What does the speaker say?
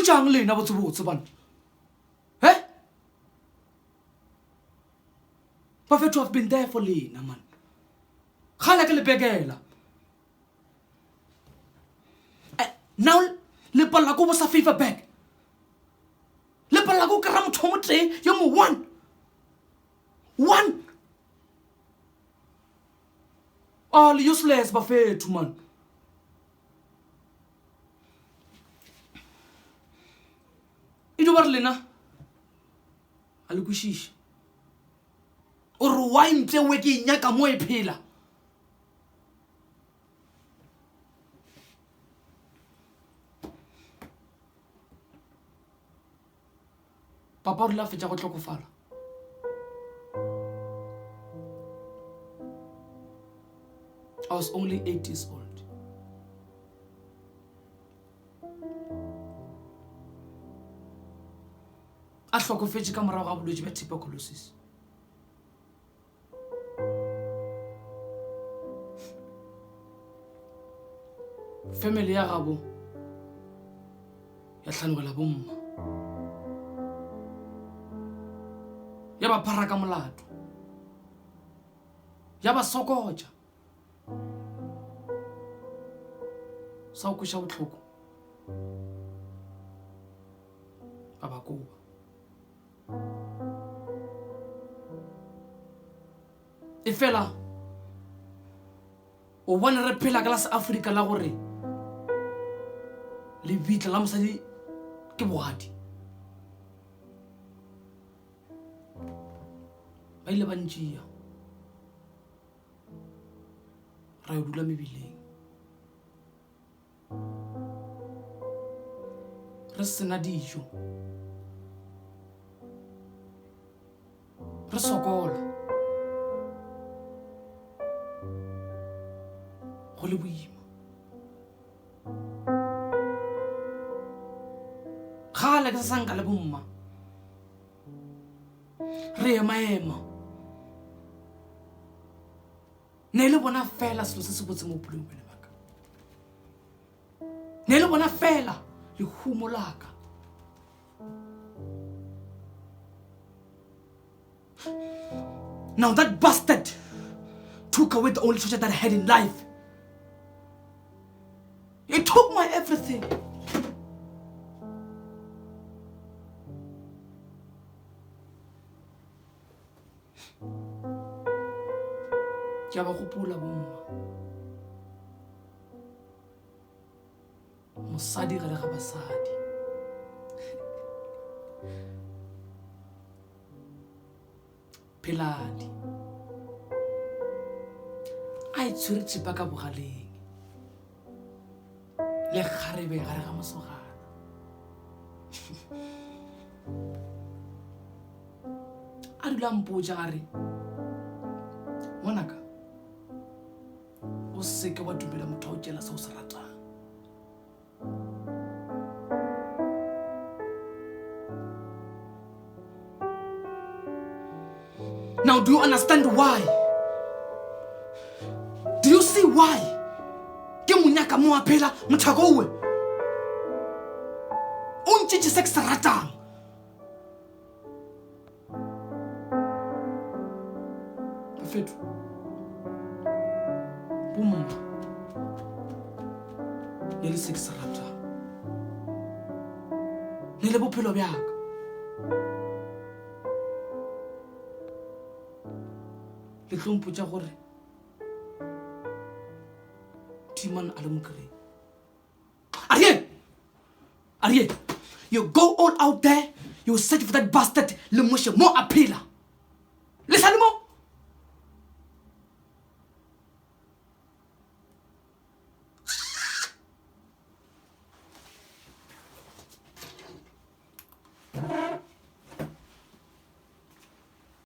jang lena botsebotse bana he bafethu have been there for lena man khala ke le begela now le palla go bosa FIFA back le palla go kra motho mo tre yo mo one all useless bafethu man ido bar lena ale kushishi o re wa ntle we ke nyaka mo e phela papa o la fetša go tlhokofala I was only 8 years old. A hlokofetše ka morago ga bolwetši bja tuberculosis. Family ya gabo ya hlanogela bomma ya ba phara ka molato ya ba sokotša sa o kweša bohloko ba ba koba e fela o bona re phela ka la sa Afrika la gore le bitla la mosadi ke bogadi ba ile ba ntšea ra yo dula mebileng re sena dijo re sokola go le boima kgale ke sa sanka le bomma re ema ne le bona fela selo se se botse mo bophelong bone baka ne le bona fela le humo laka now that bastard took away the only treasure that I had in life. He took my everything. Ke ba gopola bomma mosadi ga le ga basadi Peladi a itshwere tsipa ka bogaleng le kgarebe gare ga mosogana a dula mpotša gare ngwanaka o seke wa dumela motho o tšela se o se ratang now do you understand why? Do you see why? Ke monyaka mo a phela mothako owe o ntšitše se ke se ratang bafethu bomma ne le se ke se ratang ne le bophelo bjaka le tlompotša gore Timan a le mokrei Ariel, you go all out there, you search for that bastard le moshe mo a phela